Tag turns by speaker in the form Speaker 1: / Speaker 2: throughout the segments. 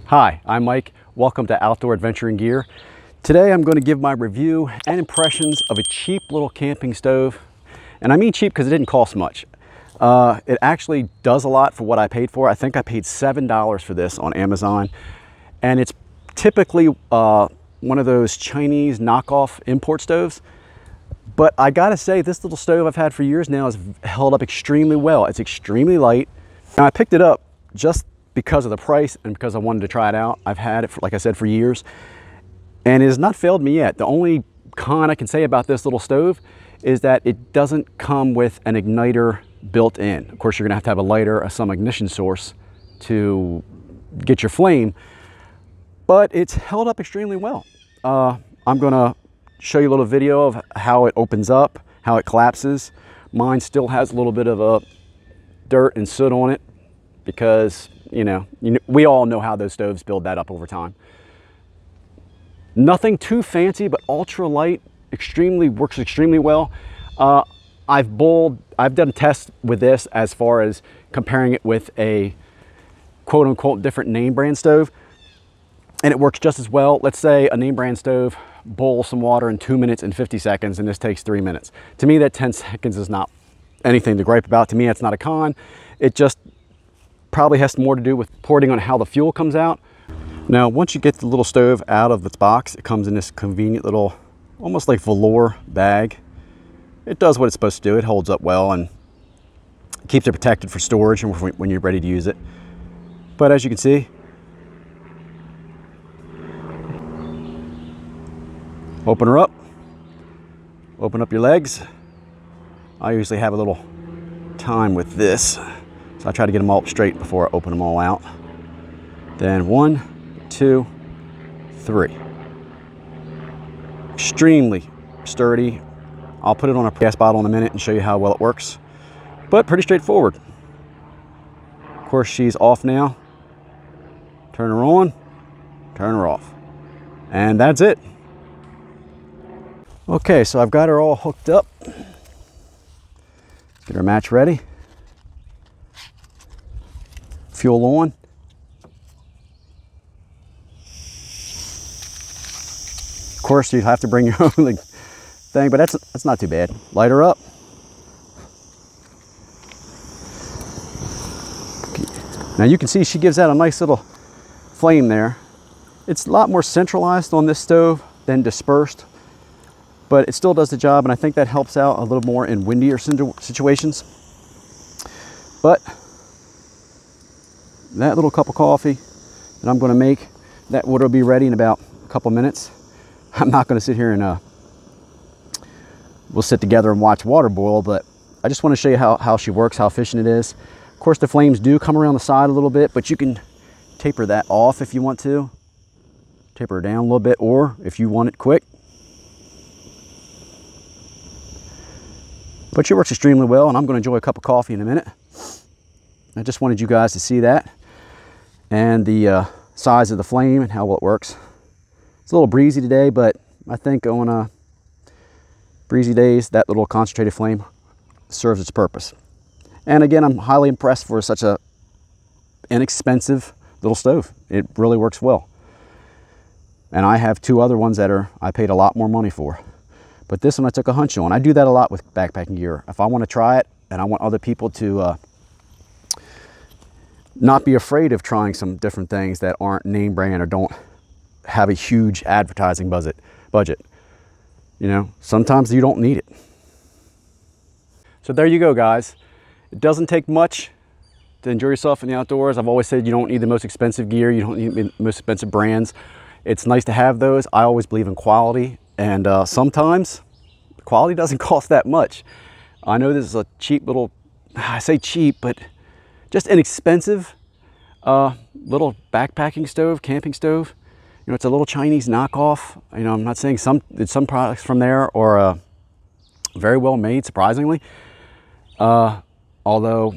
Speaker 1: Hi, I'm Mike. Welcome to Outdoor Adventure and Gear. Today I'm going to give my review and impressions of a cheap little camping stove. And I mean cheap because it didn't cost much. It actually does a lot for what I paid for. I think I paid $7 for this on Amazon. And it's typically one of those Chinese knockoff import stoves. But I gotta say, this little stove I've had for years now has held up extremely well. It's extremely light. Now I picked it up just because of the price and because I wanted to try it out. I've had it, for, like I said, for years, and it has not failed me yet. The only con I can say about this little stove is that it doesn't come with an igniter built in. Of course, you're gonna have to have a lighter or some ignition source to get your flame, but it's held up extremely well. I'm gonna show you a little video of how it opens up, how it collapses. Mine still has a little bit of dirt and soot on it because we all know how those stoves build that up over time. Nothing too fancy, but ultralight, works extremely well. I've done tests with this as far as comparing it with a quote unquote different name brand stove, and it works just as well. Let's say a name brand stove boils some water in 2 minutes and 50 seconds, and this takes 3 minutes. To me, that 10 seconds is not anything to gripe about. To me, it's not a con. It just probably has more to do with reporting on how the fuel comes out. Now, once you get the little stove out of its box, it comes in this convenient little, almost like velour bag. It does what it's supposed to do. It holds up well and keeps it protected for storage and when you're ready to use it. But as you can see, open her up, open up your legs. I usually have a little time with this, so I try to get them all up straight before I open them all out. Then 1, 2, 3. Extremely sturdy. I'll put it on a gas bottle in a minute and show you how well it works, but pretty straightforward. Of course, she's off now. Turn her on, turn her off, and that's it. Okay, so I've got her all hooked up. Get her match ready. Fuel on. Of course, you have to bring your own thing, but that's not too bad. Light her up. Now you can see she gives out a nice little flame there. It's a lot more centralized on this stove than dispersed, but it still does the job, and I think that helps out a little more in windier situations. But that little cup of coffee that I'm going to make, that will be ready in about a couple minutes. I'm not going to sit here and we'll sit together and watch water boil, but I just want to show you how she works, how efficient it is. Of course, the flames do come around the side a little bit, but you can taper that off if you want to. Taper her down a little bit, or if you want it quick. But she works extremely well, and I'm going to enjoy a cup of coffee in a minute. I just wanted you guys to see that and the size of the flame and how well it works. It's a little breezy today, but I think on breezy days, that little concentrated flame serves its purpose. And again, I'm highly impressed for such a inexpensive little stove. It really works well. And I have 2 other ones that I paid a lot more money for. But this one I took a hunch on. I do that a lot with backpacking gear. If I want to try it and I want other people to not be afraid of trying some different things that aren't name brand or don't have a huge advertising budget. Sometimes you don't need it. So there you go, guys. It doesn't take much to enjoy yourself in the outdoors. I've always said you don't need the most expensive gear. You don't need the most expensive brands. It's nice to have those. I always believe in quality. And sometimes quality doesn't cost that much. I know this is a cheap little, I say cheap, but just inexpensive little backpacking stove, camping stove. It's a little Chinese knockoff. I'm not saying some products from there are very well made, surprisingly. Although,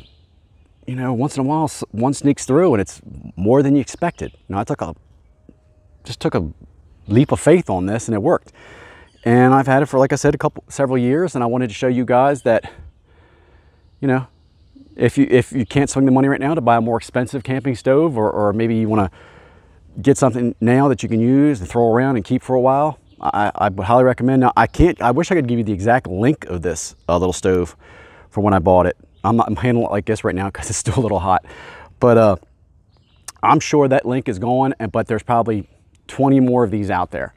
Speaker 1: once in a while, one sneaks through and it's more than you expected. I just took a leap of faith on this, and it worked. And I've had it for, like I said, several years, and I wanted to show you guys that, if you can't swing the money right now to buy a more expensive camping stove, or maybe you want to get something now that you can use and throw around and keep for a while, I would highly recommend. Now, I wish I could give you the exact link of this little stove for when I bought it. I'm handling it like this right now because it's still a little hot. But I'm sure that link is gone, but there's probably 20 more of these out there.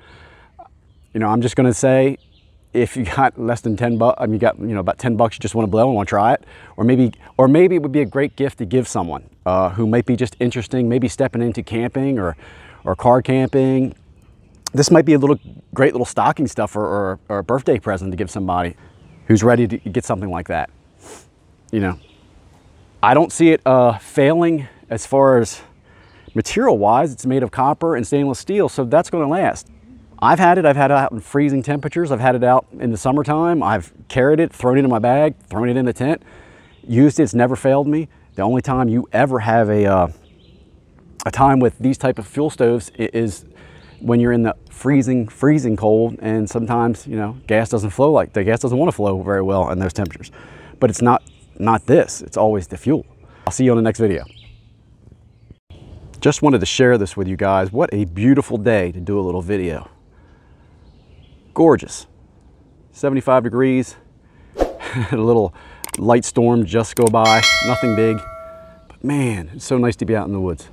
Speaker 1: You know, I'm just going to say, if you got less than 10 bucks, I mean, you got, you know, about 10 bucks, you just want to blow and want to try it, or maybe it would be a great gift to give someone who might be just interesting, maybe stepping into camping or car camping. This might be a great little stocking stuffer or a birthday present to give somebody who's ready to get something like that. You know, I don't see it failing as far as material wise. It's made of copper and stainless steel, so that's going to last. I've had it out in freezing temperatures. I've had it out in the summertime. I've carried it, thrown it in my bag, thrown it in the tent, used it. It's never failed me. The only time you ever have a time with these type of fuel stoves is when you're in the freezing cold, and sometimes, you know, gas doesn't want to flow very well in those temperatures. But it's not this. It's always the fuel. I'll see you on the next video. Just wanted to share this with you guys. What a beautiful day to do a little video. Gorgeous. 75 degrees. A little light storm just go by. Nothing big. But man, it's so nice to be out in the woods.